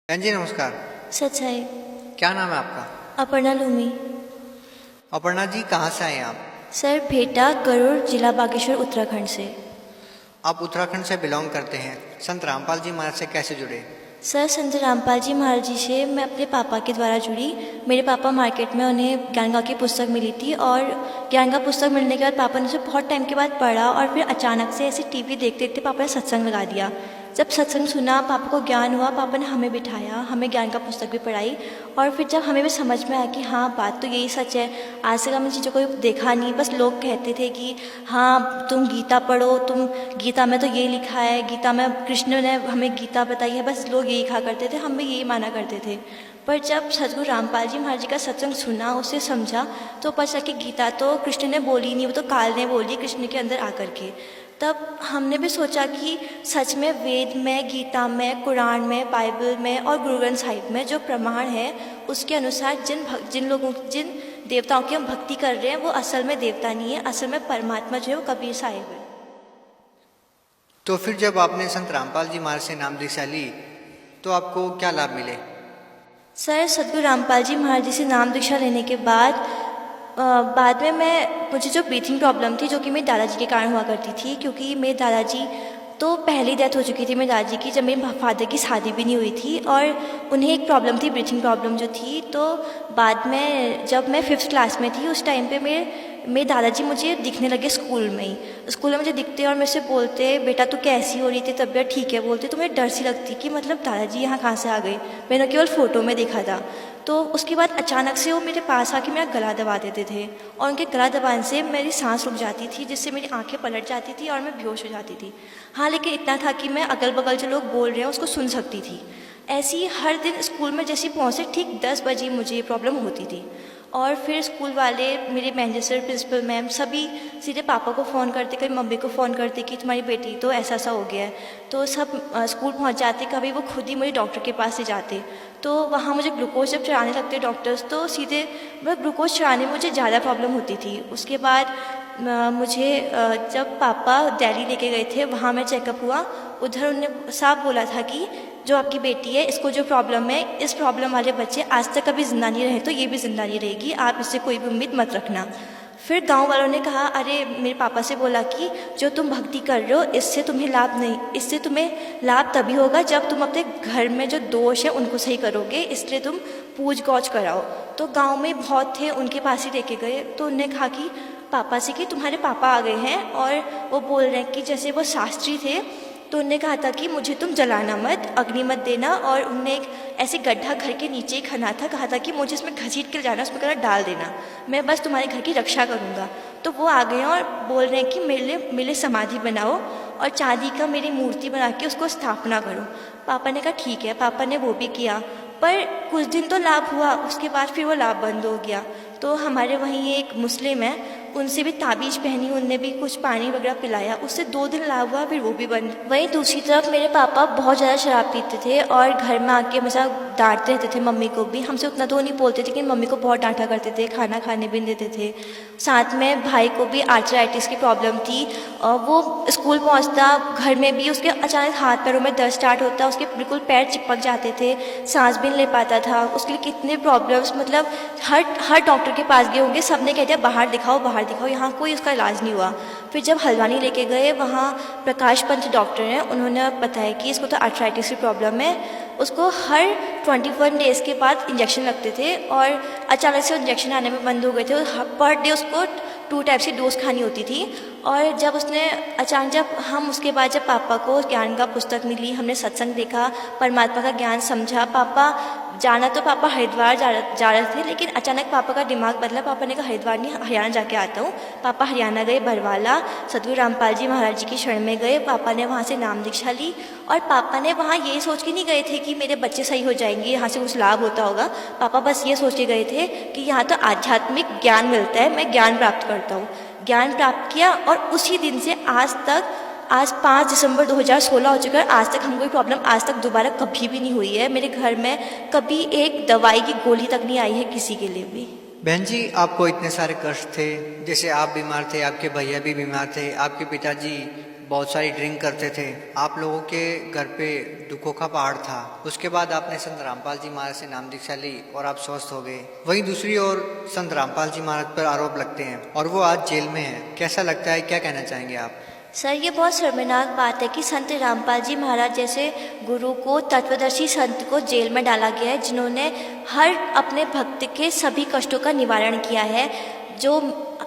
बहन जी नमस्कार। सच है। क्या नाम है आपका? अपर्णा लूमी। अपर्णा जी कहाँ से आए हैं आप? सर भेटा गरुड़, जिला बागेश्वर, उत्तराखंड से। आप उत्तराखंड से बिलोंग करते हैं। संत रामपाल जी महाराज से कैसे जुड़े? सर संत रामपाल जी महाराज जी से मैं अपने पापा के द्वारा जुड़ी। मेरे पापा मार्केट में उन्हें ज्ञान की पुस्तक मिली थी और ज्ञान का पुस्तक मिलने के बाद पापा ने उसे बहुत टाइम के बाद पढ़ा और फिर अचानक से ऐसे टीवी देखते देखते पापा ने सत्संग लगा दिया। जब सत्संग सुना, पापा को ज्ञान हुआ, पापा ने हमें बिठाया, हमें ज्ञान का पुस्तक भी पढ़ाई और फिर जब हमें भी समझ में आया कि हाँ बात तो यही सच है। आज तक हमने चीज़ों को देखा नहीं, बस लोग कहते थे कि हाँ तुम गीता पढ़ो, तुम गीता में तो ये लिखा है, गीता में कृष्ण ने हमें गीता बताई है, बस लोग यही कहा करते थे, हम भी यही माना करते थे। पर जब सद्गुरु रामपाल जी महाराज जी का सत्संग सुना, उसे समझा तो पता चला कि गीता तो कृष्ण ने बोली नहीं, वो तो काल ने बोली कृष्ण के अंदर आकर के। तब हमने भी सोचा कि सच में वेद में, गीता में, कुरान में, बाइबल में और गुरु ग्रंथ साहिब में जो प्रमाण है उसके अनुसार जिन देवताओं की हम भक्ति कर रहे हैं वो असल में देवता नहीं है, असल में परमात्मा जो है वो कबीर साहिब है। तो फिर जब आपने संत रामपाल जी महाराज से नाम दीक्षा ली तो आपको क्या लाभ मिले? सर सद्गुरु रामपाल जी महाराज जी से नाम दीक्षा लेने के बाद में मुझे जो ब्रीथिंग प्रॉब्लम थी, जो कि मेरे दादाजी के कारण हुआ करती थी, क्योंकि मेरे दादाजी तो पहली डेथ हो चुकी थी मेरे दादाजी की जब मेरे फादर की शादी भी नहीं हुई थी और उन्हें एक प्रॉब्लम थी, ब्रीथिंग प्रॉब्लम जो थी। तो बाद में जब मैं 5th क्लास में थी उस टाइम पे मेरे दादाजी मुझे दिखने लगे स्कूल में ही। स्कूल में मुझे दिखते और मेरे से बोलते, बेटा तू कैसी हो रही थी, तबीयत ठीक है? बोलते तो मुझे डर सी लगती कि मतलब दादाजी यहाँ कहाँ से आ गए, मैंने केवल फ़ोटो में देखा था। तो उसके बाद अचानक से वो मेरे पास आके मेरा गला दबा देते थे और उनके गला दबाने से मेरी सांस रुक जाती थी, जिससे मेरी आंखें पलट जाती थी और मैं बेहोश हो जाती थी। हाँ, लेकिन इतना था कि मैं अगल बगल जो लोग बोल रहे हैं उसको सुन सकती थी। ऐसे ही हर दिन स्कूल में जैसे पहुँचे ठीक 10 बजे मुझे ये प्रॉब्लम होती थी और फिर स्कूल वाले, मेरे मैनेजर सर, प्रिंसिपल मैम सभी सीधे पापा को फ़ोन करते, कभी मम्मी को फ़ोन करते कि तुम्हारी बेटी तो ऐसा ऐसा हो गया है। तो सब स्कूल पहुंच जाते, कभी वो खुद ही मुझे डॉक्टर के पास ले जाते। तो वहाँ मुझे ग्लूकोज जब चढ़ाने लगते डॉक्टर्स, तो सीधे मतलब ग्लूकोज चढ़ाने में मुझे ज़्यादा प्रॉब्लम होती थी। उसके बाद मुझे जब पापा दिल्ली लेके गए थे, वहाँ मैं चेकअप हुआ, उधर उन्होंने साफ बोला था कि जो आपकी बेटी है इसको जो प्रॉब्लम है, इस प्रॉब्लम वाले बच्चे आज तक कभी ज़िंदा नहीं रहे तो ये भी ज़िंदा नहीं रहेगी, आप इससे कोई भी उम्मीद मत रखना। फिर गांव वालों ने कहा, अरे मेरे पापा से बोला कि जो तुम भक्ति कर रहे हो इससे तुम्हें लाभ नहीं, इससे तुम्हें लाभ तभी होगा जब तुम अपने घर में जो दोष है उनको सही करोगे, इसलिए तुम पूज गौच कराओ। तो गांव में बहुत थे, उनके पास ही लेके गए तो उन्होंने कहा कि पापा से कि तुम्हारे पापा आ गए हैं और वो बोल रहे हैं कि जैसे वो शास्त्री थे, तो उन्होंने कहा था कि मुझे तुम जलाना मत, अग्नि मत देना, और उनने एक ऐसे गड्ढा घर के नीचे ही खना था, कहा था कि मुझे इसमें घसीट के जाना, उसमें कहना डाल देना, मैं बस तुम्हारे घर की रक्षा करूँगा। तो वो आ गए और बोल रहे हैं कि मेरे लिए समाधि बनाओ और चांदी का मेरी मूर्ति बना के उसको स्थापना करो। पापा ने कहा ठीक है, पापा ने वो भी किया, पर कुछ दिन तो लाभ हुआ, उसके बाद फिर वो लाभ बंद हो गया। तो हमारे वहीं एक मुस्लिम है, उनसे भी ताबीज़ पहनी, उनने भी कुछ पानी वगैरह पिलाया, उससे 2 दिन लाभ हुआ, फिर वो भी बंद। वहीं दूसरी तरफ मेरे पापा बहुत ज़्यादा शराब पीते थे और घर में आके हमेशा डांटते रहते थे मम्मी को भी। हमसे उतना तो नहीं बोलते थे लेकिन मम्मी को बहुत डांटा करते थे, खाना खाने भी नहीं देते थे। साथ में भाई को भी आर्थराइटिस की प्रॉब्लम थी और वो स्कूल पहुँचता, घर में भी उसके अचानक हाथ पैरों में दर्द स्टार्ट होता, उसके बिल्कुल पैर चिपक जाते थे, सांस भी नहीं ले पाता था। उसके लिए कितने प्रॉब्लम्स, मतलब हर डॉक्टर के पास गए होंगे, सब ने कह दिया बाहर दिखाओ बाहर दिखाओ, यहाँ कोई उसका इलाज नहीं हुआ। फिर जब हल्द्वानी लेके गए, वहाँ प्रकाश पंत डॉक्टर हैं, उन्होंने बताया कि इसको तो आर्थराइटिस की प्रॉब्लम है। उसको हर 21 डेज़ के बाद इंजेक्शन लगते थे और अचानक से इंजेक्शन आने में बंद हो गए थे। पर डे उसको 2 टाइप की डोज खानी होती थी। और जब उसके बाद जब पापा को ज्ञान का पुस्तक मिली, हमने सत्संग देखा, परमात्मा का ज्ञान समझा। पापा हरिद्वार जा रहे थे, लेकिन अचानक पापा का दिमाग बदला, पापा ने कहा हरिद्वार नहीं, हरियाणा जाके आता हूँ। पापा हरियाणा गए, बरवाला सद्गुरु रामपाल जी महाराज जी की शरण में गए। पापा ने वहाँ से नाम दीक्षा ली और पापा ने वहाँ ये सोच के नहीं गए थे कि मेरे बच्चे सही हो जाएंगे, यहाँ से कुछ लाभ होता होगा। पापा बस ये सोच के गए थे कि यहाँ तो आध्यात्मिक ज्ञान मिलता है, मैं ज्ञान प्राप्त करता हूँ। ज्ञान प्राप्त किया और उसी दिन से आज 5 दिसंबर 2016 हो चुका है, आज तक हम कोई प्रॉब्लम आज तक दोबारा कभी भी नहीं हुई है। मेरे घर में कभी एक दवाई की गोली तक नहीं आई है किसी के लिए भी। बहन जी, आपको इतने सारे कष्ट थे, जैसे आप बीमार थे, आपके भैया भी बीमार थे, आपके पिताजी बहुत सारी ड्रिंक करते थे, आप लोगों के घर पे दुखों का पहाड़ था। उसके बाद आपने संत रामपाल जी महाराज से नाम दीक्षा ली और आप स्वस्थ हो गए। वहीं दूसरी ओर संत रामपाल जी महाराज पर आरोप लगते हैं और वो आज जेल में हैं। कैसा लगता है, क्या कहना चाहेंगे आप? सर, ये बहुत शर्मनाक बात है कि संत रामपाल जी महाराज जैसे गुरु को, तत्वदर्शी संत को जेल में डाला गया है, जिन्होंने हर अपने भक्त के सभी कष्टों का निवारण किया है। जो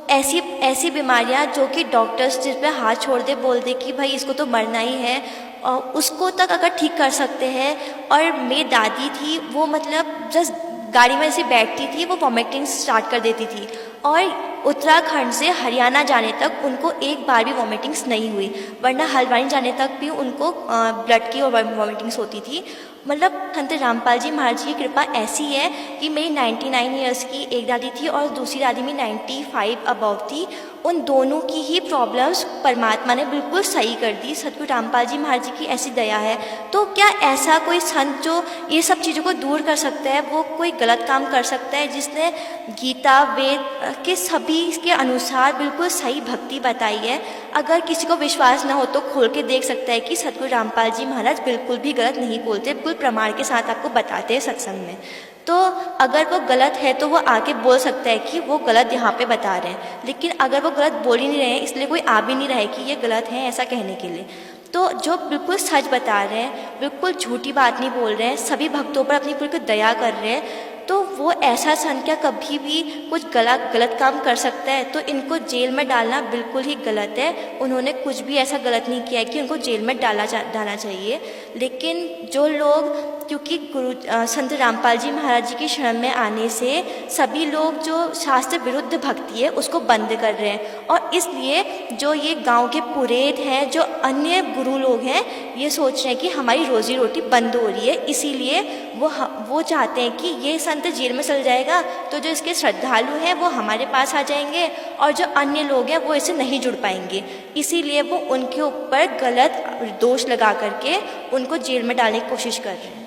ऐसी ऐसी बीमारियां जो कि डॉक्टर्स जिस पे हाथ छोड़ दे, बोल दे कि भाई इसको तो मरना ही है, और उसको तक अगर ठीक कर सकते हैं। और मेरी दादी थी, वो मतलब जस्ट गाड़ी में ऐसे बैठती थी, वो वॉमिटिंग स्टार्ट कर देती थी, और उत्तराखंड से हरियाणा जाने तक उनको एक बार भी वॉमिटिंग्स नहीं हुई, वरना हल्द्वानी जाने तक भी उनको ब्लड की और वॉमिटिंग्स होती थी। मतलब संत रामपाल जी महाराज की कृपा ऐसी है कि मेरी 99 ईयर्स की एक दादी थी और दूसरी दादी में 95 अबव थी। उन दोनों की ही प्रॉब्लम्स परमात्मा ने बिल्कुल सही कर दी। सतगुरु रामपाल जी महाराज जी की ऐसी दया है। तो क्या ऐसा कोई संत जो ये सब चीज़ों को दूर कर सकता है, वो कोई गलत काम कर सकता है, जिसने गीता वेद के सभी के अनुसार बिल्कुल सही भक्ति बताई है? अगर किसी को विश्वास ना हो तो खोल के देख सकता है कि सतगुरु रामपाल जी महाराज बिल्कुल भी गलत नहीं बोलते, बिल्कुल प्रमाण के साथ आपको बताते हैं सत्संग में। तो अगर वो गलत है तो वो आके बोल सकता है कि वो गलत यहाँ पे बता रहे हैं, लेकिन अगर वो गलत बोल ही नहीं रहे हैं, इसलिए कोई आ भी नहीं रहा है कि ये गलत है ऐसा कहने के लिए। तो जो बिल्कुल सच बता रहे हैं, बिल्कुल झूठी बात नहीं बोल रहे हैं, सभी भक्तों पर अपनी बिल्कुल दया कर रहे हैं, तो वो ऐसा संत क्या कभी भी कुछ गलत काम कर सकता है? तो इनको जेल में डालना बिल्कुल ही गलत है। उन्होंने कुछ भी ऐसा गलत नहीं किया है कि उनको जेल में डालना चाहिए। लेकिन जो लोग, क्योंकि संत रामपाल जी महाराज जी की शरण में आने से सभी लोग जो शास्त्र विरुद्ध भक्ति है उसको बंद कर रहे हैं, और इसलिए जो ये गांव के पुरोहित हैं, जो अन्य गुरु लोग हैं, ये सोच रहे हैं कि हमारी रोजी रोटी बंद हो रही है, इसीलिए वो चाहते हैं कि ये संत जेल में चल जाएगा तो जो इसके श्रद्धालु हैं वो हमारे पास आ जाएंगे, और जो अन्य लोग हैं वो इससे नहीं जुड़ पाएंगे। इसीलिए वो उनके ऊपर गलत दोष लगा करके उनको जेल में डालने की कोशिश कर रहे हैं।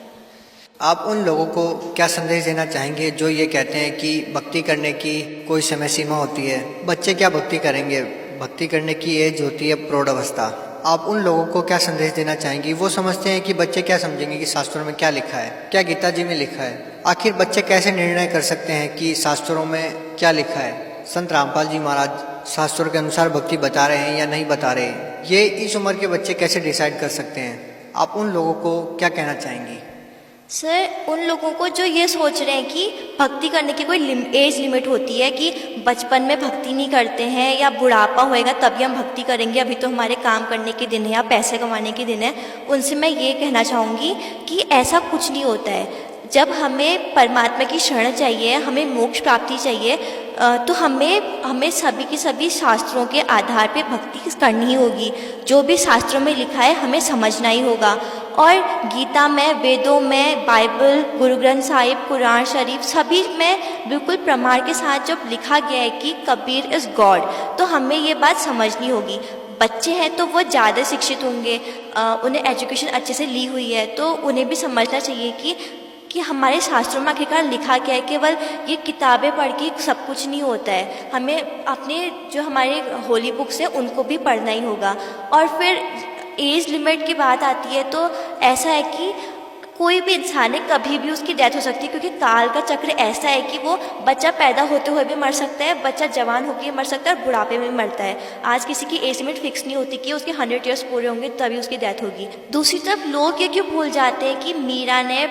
आप उन लोगों को क्या संदेश देना चाहेंगे जो ये कहते हैं कि भक्ति करने की कोई समय सीमा होती है? बच्चे क्या भक्ति करेंगे? भक्ति करने की एज होती है प्रौढ़ अवस्था। आप उन लोगों को क्या संदेश देना चाहेंगी? वो समझते हैं कि बच्चे क्या समझेंगे कि शास्त्रों में क्या लिखा है, क्या गीता जी में लिखा है। आखिर बच्चे कैसे निर्णय कर सकते हैं कि शास्त्रों में क्या लिखा है? संत रामपाल जी महाराज शास्त्रों के अनुसार भक्ति बता रहे हैं या नहीं बता रहे, ये इस उम्र के बच्चे कैसे डिसाइड कर सकते हैं? आप उन लोगों को क्या कहना चाहेंगी? सर, उन लोगों को जो ये सोच रहे हैं कि भक्ति करने की कोई एज लिमिट होती है, कि बचपन में भक्ति नहीं करते हैं या बुढ़ापा होएगा तभी हम भक्ति करेंगे, अभी तो हमारे काम करने के दिन है या पैसे कमाने के दिन है, उनसे मैं ये कहना चाहूँगी कि ऐसा कुछ नहीं होता है। जब हमें परमात्मा की शरण चाहिए, हमें मोक्ष प्राप्ति चाहिए, तो हमें सभी के सभी शास्त्रों के आधार पे भक्ति करनी ही होगी। जो भी शास्त्रों में लिखा है हमें समझना ही होगा। और गीता में, वेदों में, बाइबल, गुरु ग्रंथ साहिब, कुरान शरीफ, सभी में बिल्कुल प्रमाण के साथ जब लिखा गया है कि कबीर इज़ गॉड, तो हमें ये बात समझनी होगी। बच्चे हैं तो वो ज़्यादा शिक्षित होंगे, उन्हें एजुकेशन अच्छे से ली हुई है, तो उन्हें भी समझना चाहिए कि हमारे शास्त्रों में आखिरकार लिखा क्या है। केवल ये किताबें पढ़ के सब कुछ नहीं होता है, हमें अपने जो हमारे होली बुक्स हैं उनको भी पढ़ना ही होगा। और फिर एज लिमिट की बात आती है तो ऐसा है कि कोई भी इंसान है, कभी भी उसकी डेथ हो सकती है, क्योंकि काल का चक्र ऐसा है कि वो बच्चा पैदा होते हुए भी मर सकता है, बच्चा जवान होकर मर सकता है और बुढ़ापे में भी मरता है। आज किसी की एज लिमिट फिक्स नहीं होती कि उसके 100 ईयर्स पूरे होंगे तभी उसकी डेथ होगी। दूसरी तरफ लोग ये क्यों भूल जाते हैं कि मीरा ने,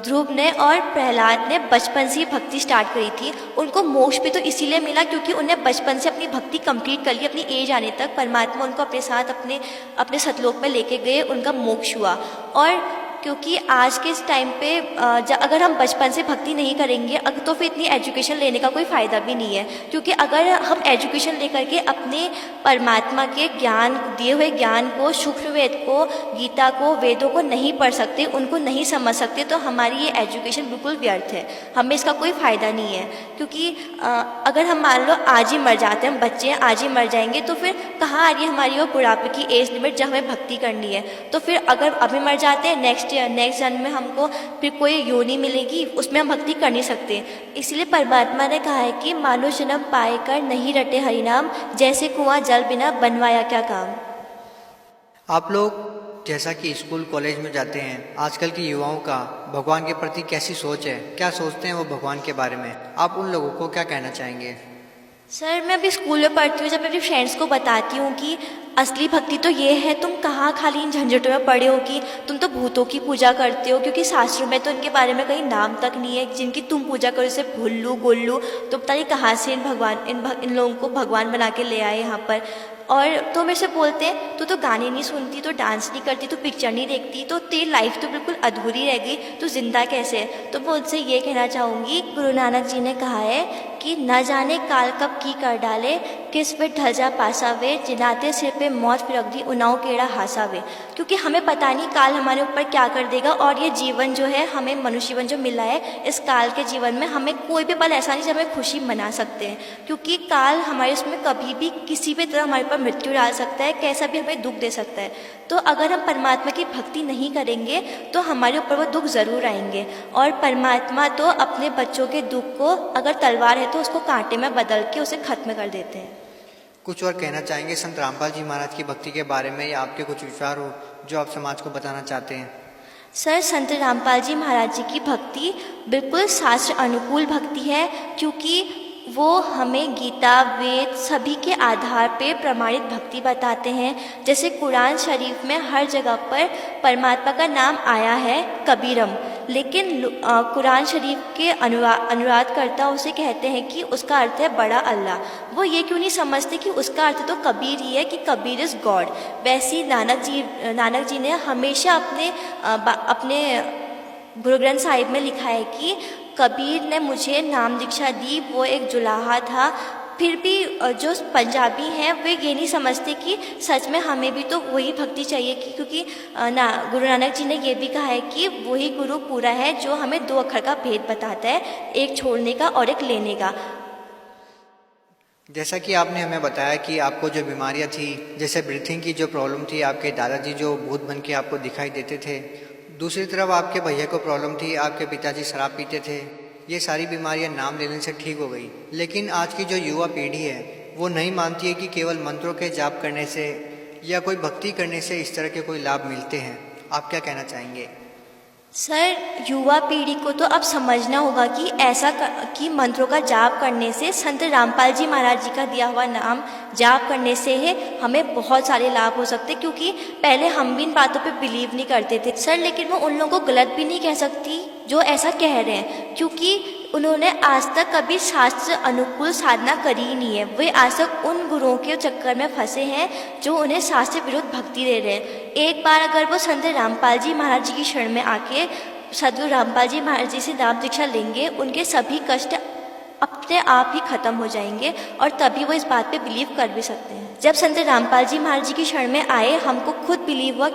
ध्रुव ने और प्रहलाद ने बचपन से ही भक्ति स्टार्ट करी थी। उनको मोक्ष भी तो इसीलिए मिला क्योंकि उन्हें बचपन से अपनी भक्ति कंप्लीट कर ली। अपनी एज आने तक परमात्मा उनको अपने साथ अपने सतलोक में लेके गए, उनका मोक्ष हुआ। और क्योंकि आज के इस टाइम पे अगर हम बचपन से भक्ति नहीं करेंगे तो फिर इतनी एजुकेशन लेने का कोई फ़ायदा भी नहीं है। क्योंकि अगर हम एजुकेशन लेकर के अपने परमात्मा के ज्ञान, दिए हुए ज्ञान को, सूक्ष्म वेद को, गीता को, वेदों को नहीं पढ़ सकते, उनको नहीं समझ सकते, तो हमारी ये एजुकेशन बिल्कुल व्यर्थ है, हमें इसका कोई फ़ायदा नहीं है। क्योंकि अगर हम मान लो आज ही मर जाते हैं, हम बच्चे हैं आज ही मर जाएंगे, तो फिर कहाँ आ रही है हमारी वो बुढ़ापे की एज लिमिट जब हमें भक्ति करनी है। तो फिर अगर अभी मर जाते हैं, नेक्स्ट जन्म में हमको फिर कोई योनि मिलेगी, उसमें हम भक्ति कर नहीं सकते। इसलिए परमात्मा ने कहा है कि मानो जन्म पाए कर नहीं रटे हरिनाम, जैसे कुआं जल बिना बनवाया क्या काम। आप लोग जैसा कि स्कूल कॉलेज में जाते हैं, आजकल के युवाओं का भगवान के प्रति कैसी सोच है, क्या सोचते हैं वो भगवान के बारे में, आप उन लोगों को क्या कहना चाहेंगे? सर मैं अभी स्कूल में पढ़ती हूँ, जब मैं अपनी फ्रेंड्स को बताती हूँ कि असली भक्ति तो ये है, तुम कहाँ खाली इन झंझटों में पड़े हो कि तुम तो भूतों की पूजा करते हो, क्योंकि शास्त्रों में तो इनके बारे में कहीं नाम तक नहीं है जिनकी तुम पूजा करो, जैसे भुल्लू गुल्लू, तो पता नहीं कहाँ से इन लोगों को भगवान बना के ले आए यहाँ पर। और तो मेरे से बोलते हैं तू तो गाने नहीं सुनती, तो डांस नहीं करती, तो पिक्चर नहीं देखती, तो तेरी लाइफ तो बिल्कुल अधूरी रह गई, तो जिंदा कैसे है? तो मैं उनसे ये कहना चाहूँगी, गुरु नानक जी ने कहा है कि न जाने काल कब की कर डाले, किस पे ढल जा पासावे, जिनाते सिर पे मौत फिर दी उनाओ केड़ा हासावे। क्योंकि हमें पता नहीं काल हमारे ऊपर क्या कर देगा, और ये जीवन जो है, हमें मनुष्य जीवन जो मिला है, इस काल के जीवन में हमें कोई भी पल ऐसा नहीं जब हमें खुशी मना सकते हैं, क्योंकि काल हमारे उसमें कभी भी किसी भी तरह हमारे ऊपर मृत्यु डाल सकता है, कैसा भी हमें दुख दे सकता है। तो अगर हम परमात्मा की भक्ति नहीं करेंगे तो हमारे ऊपर वो दुख ज़रूर आएंगे, और परमात्मा तो अपने बच्चों के दुख को अगर तलवार है तो उसको कांटे में बदल के उसे खत्म कर देते हैं। कुछ और कहना चाहेंगे संत रामपाल जी महाराज की भक्ति के बारे में, या आपके कुछ विचार हो जो आप समाज को बताना चाहते हैं? सर संत रामपाल जी महाराज जी की भक्ति बिल्कुल शास्त्र अनुकूल भक्ति है, क्योंकि वो हमें गीता वेद सभी के आधार पे प्रमाणित भक्ति बताते हैं। जैसे कुरान शरीफ में हर जगह पर परमात्मा का नाम आया है कबीरम, लेकिन कुरान शरीफ के अनुवादकर्ता उसे कहते हैं कि उसका अर्थ है बड़ा अल्लाह। वो ये क्यों नहीं समझते कि उसका अर्थ तो कबीर ही है, कि कबीर इज़ गॉड। वैसे ही नानक जी ने हमेशा अपने गुरु ग्रंथ साहिब में लिखा है कि कबीर ने मुझे नाम दीक्षा दी, वो एक जुलाहा था। फिर भी जो पंजाबी हैं वे ये नहीं समझते कि सच में हमें भी तो वही भक्ति चाहिए, क्योंकि गुरु नानक जी ने ये भी कहा है कि वही गुरु पूरा है जो हमें 2 अक्षर का भेद बताता है, एक छोड़ने का और एक लेने का। जैसा कि आपने हमें बताया कि आपको जो बीमारियां थी, जैसे ब्रीथिंग की जो प्रॉब्लम थी, आपके दादाजी जो भूत बन के आपको दिखाई देते थे, दूसरी तरफ आपके भैया को प्रॉब्लम थी, आपके पिताजी शराब पीते थे, ये सारी बीमारियां नाम लेने से ठीक हो गई। लेकिन आज की जो युवा पीढ़ी है वो नहीं मानती है कि केवल मंत्रों के जाप करने से या कोई भक्ति करने से इस तरह के कोई लाभ मिलते हैं। आप क्या कहना चाहेंगे? सर युवा पीढ़ी को तो अब समझना होगा कि कि मंत्रों का जाप करने से, संत रामपाल जी महाराज जी का दिया हुआ नाम जाप करने से है हमें बहुत सारे लाभ हो सकते, क्योंकि पहले हम भी इन बातों पे बिलीव नहीं करते थे सर। लेकिन मैं उन लोगों को गलत भी नहीं कह सकती जो ऐसा कह रहे हैं, क्योंकि उन्होंने आज तक कभी शास्त्र अनुकूल साधना करी ही नहीं है। वे आज तक उन गुरुओं के चक्कर में फंसे हैं जो उन्हें शास्त्र विरुद्ध भक्ति दे रहे हैं। एक बार अगर वो संत रामपाल जी महाराज जी की शरण में आके सदगुरु रामपाल जी महाराज जी से नाम दीक्षा लेंगे, उनके सभी कष्ट अपने आप ही खत्म हो जाएंगे, और तभी वो इस बात पे बिलीव कर भी सकते हैं। जब संत रामपाल जी महाराज जी की शरण में आए हमको खुद बिलीव हुआ,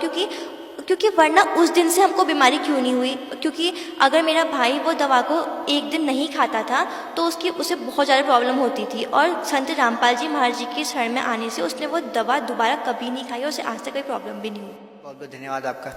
क्योंकि वरना उस दिन से हमको बीमारी क्यों नहीं हुई। क्योंकि अगर मेरा भाई वो दवा को एक दिन नहीं खाता था तो उसे बहुत ज़्यादा प्रॉब्लम होती थी, और संत रामपाल जी महाराज जी की शरण में आने से उसने वो दवा दोबारा कभी नहीं खाई, और उसे आज तक कोई प्रॉब्लम भी नहीं हुई। बहुत बहुत धन्यवाद आपका।